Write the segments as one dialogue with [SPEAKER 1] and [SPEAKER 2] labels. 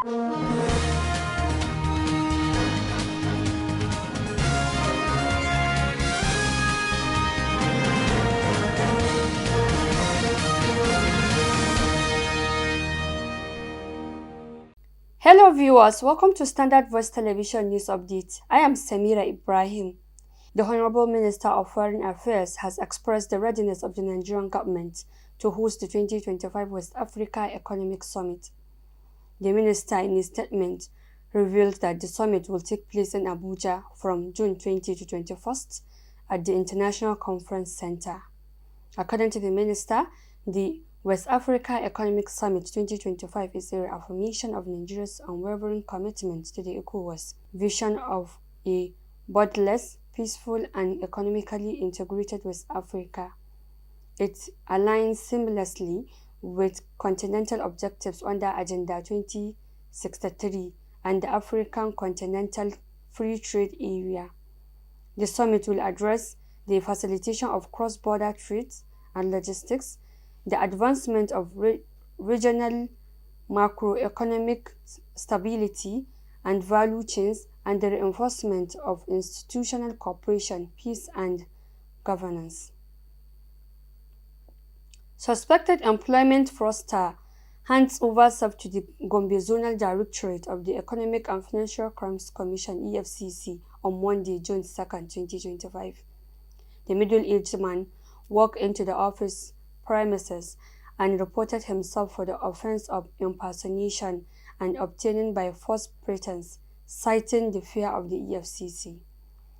[SPEAKER 1] Hello viewers, welcome to Standard Voice Television News Update. I am Samira Ibrahim. The Honorable Minister of Foreign Affairs has expressed the readiness of the Nigerian government to host the 2025 West Africa Economic Summit. The minister, in his statement, revealed that the summit will take place in Abuja from June 20 to 21st at the International Conference Center. According to the minister, the West Africa Economic Summit 2025 is a reaffirmation of Nigeria's unwavering commitment to the ECOWAS vision of a borderless, peaceful, and economically integrated West Africa. It aligns seamlessly with continental objectives under Agenda 2063 and the African Continental Free Trade Area. The summit will address the facilitation of cross-border trade and logistics, the advancement of regional macroeconomic stability and value chains, and the reinforcement of institutional cooperation, peace, and governance. Suspected employment fraudster hands over self to the Gombe Zonal Directorate of the Economic and Financial Crimes Commission (EFCC) on Monday, June 2, 2025. The middle-aged man walked into the office premises and reported himself for the offense of impersonation and obtaining by false pretense, citing the fear of the EFCC.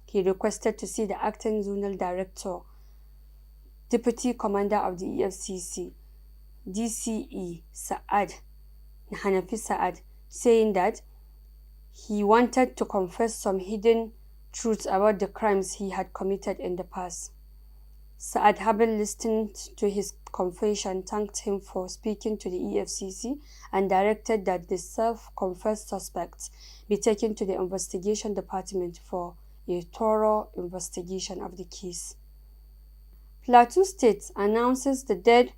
[SPEAKER 1] He requested to see the acting zonal director, deputy commander of the EFCC, DCE Hanafi Saad, saying that he wanted to confess some hidden truths about the crimes he had committed in the past. Saad, having listened to his confession, thanked him for speaking to the EFCC and directed that the self-confessed suspects be taken to the investigation department for a thorough investigation of the case. Plateau State announces the death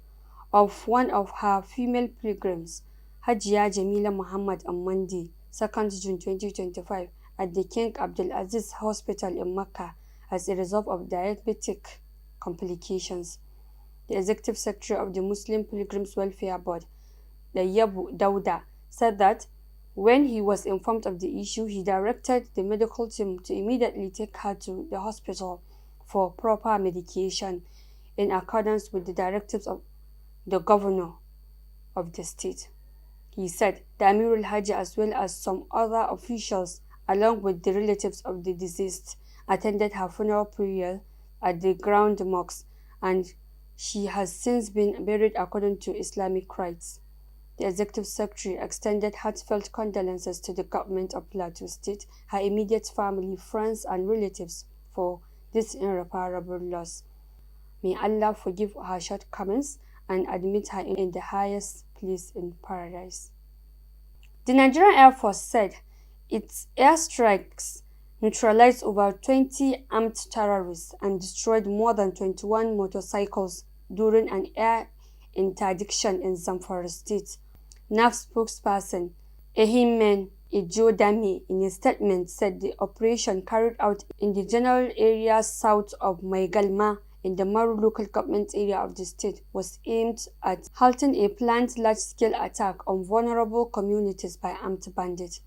[SPEAKER 1] of one of her female pilgrims, Hajiya Jamila Muhammad, on Monday, 2nd June 2025, at the King Abdulaziz Hospital in Mecca as a result of diabetic complications. The executive secretary of the Muslim Pilgrims Welfare Board, Yabu Dauda, said that when he was informed of the issue, he directed the medical team to immediately take her to the hospital for proper medication in accordance with the directives of the governor of the state. He said the Amir al-Hajj, as well as some other officials, along with the relatives of the deceased, attended her funeral prayer at the ground mosque, and she has since been buried according to Islamic rites. The executive secretary extended heartfelt condolences to the government of Plateau State, her immediate family, friends, and relatives for this irreparable loss. May Allah forgive her shortcomings and admit her in the highest place in paradise. The Nigerian Air Force said its airstrikes neutralized over 20 armed terrorists and destroyed more than 21 motorcycles during an air interdiction in Zamfara State. NAF spokesperson Ehimen Ejodame, in a statement, said the operation carried out in the general area south of Maigalma in the Maru local government area of the state was aimed at halting a planned large-scale attack on vulnerable communities by armed bandits.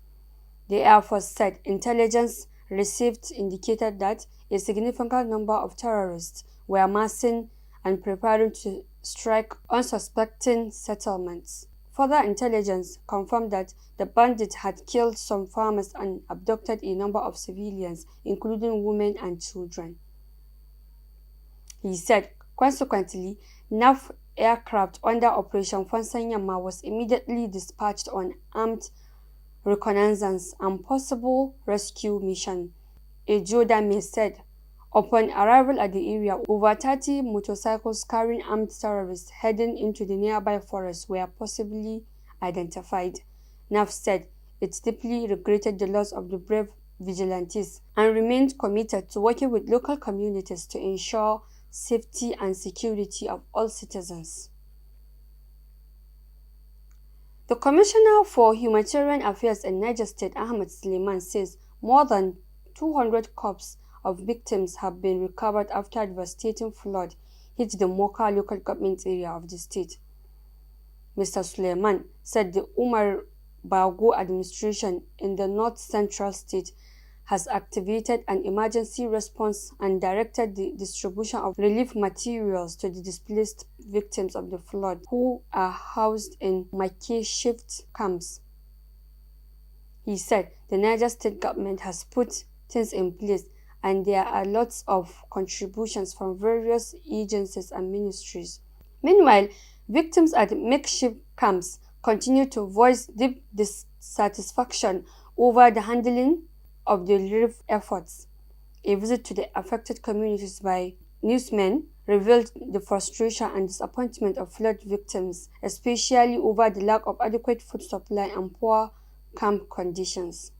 [SPEAKER 1] The Air Force said intelligence received indicated that a significant number of terrorists were massing and preparing to strike unsuspecting settlements. Further intelligence confirmed that the bandits had killed some farmers and abducted a number of civilians, including women and children. He said, consequently, NAF aircraft under Operation Fansanyama was immediately dispatched on armed reconnaissance and possible rescue mission. Ejodame said, upon arrival at the area, over 30 motorcycles carrying armed terrorists heading into the nearby forest were possibly identified. NAF said it deeply regretted the loss of the brave vigilantes and remained committed to working with local communities to ensure safety and security of all citizens. The Commissioner for Humanitarian Affairs in Niger State, Ahmed Suleiman, says more than 200 corpses of victims have been recovered after devastating flood hit the Moka local government area of the state. Mr. Suleiman said the Umar Bago administration in the north-central state has activated an emergency response and directed the distribution of relief materials to the displaced victims of the flood who are housed in makeshift camps. He said the Niger state government has put things in place and there are lots of contributions from various agencies and ministries. Meanwhile, victims at makeshift camps continue to voice deep dissatisfaction over the handling of the relief efforts. A visit to the affected communities by newsmen revealed the frustration and disappointment of flood victims, especially over the lack of adequate food supply and poor camp conditions.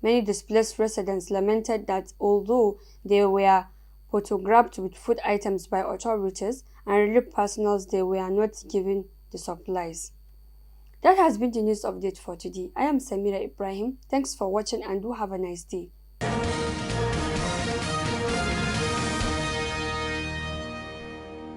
[SPEAKER 1] Many displaced residents lamented that although they were photographed with food items by authorities and relief personnel, they were not given the supplies. That has been the news update for today. I am Samira Ibrahim. Thanks for watching and do have a nice day.